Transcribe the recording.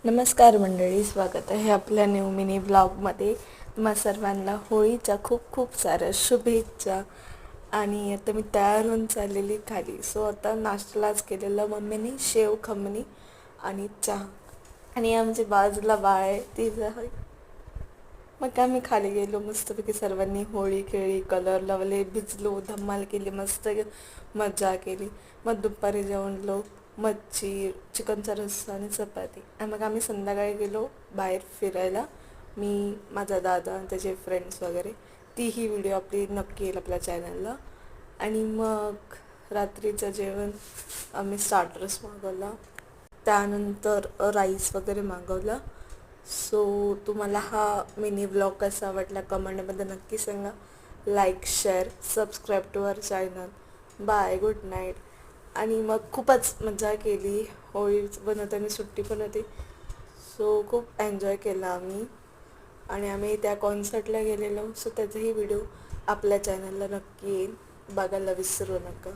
नमस्कार मंडळी, स्वागत आहे आपल्या न्यू मिनी ब्लॉगमध्ये. तुम्हा सर्वांना होळीच्या खूप खूप साऱ्या शुभेच्छा. आणि आता मी तयार होऊन चाललेली खाली. आता नाश्त्यालाच केलेलं मम्मीने शेव खमणी आणि चहा. आणि आमची बाजूला बाळ आहे ती आहे. मग आम्ही खाली गेलो, मस्तपैकी सर्वांनी होळी खेळली, कलर लावले, भिजलो, धमाल केली, मस्त मजा केली. मग दुपारी जेवणलो मच्छी, चिकनचा रस्सा आणि चपाती. आणि मग आम्ही संध्याकाळी गेलो बाहेर फिरायला, मी, माझा दादा आणि त्याचे फ्रेंड्स वगैरे. तीही व्हिडिओ आपली नक्की येईल आपल्या चॅनलला. आणि मग रात्रीचं जेवण आम्ही स्टार्टर्स मागवला, त्यानंतर राईस वगैरे मागवला. तुम्हाला हा मिनी ब्लॉग कसा वाटला कमेंटमध्ये नक्की सांगा. Like, share, subscribe to our channel. Bye, good night. आणि मग खूपच मजा केली. होळी पण होती आणि सुट्टी पण होती, खूप एन्जॉय केला आम्ही. आणि आम्ही त्या कॉन्सर्टला गेलेलो, त्याचाही व्हिडिओ आपल्या चॅनलला नक्की येईल, बघायला विसरू नका.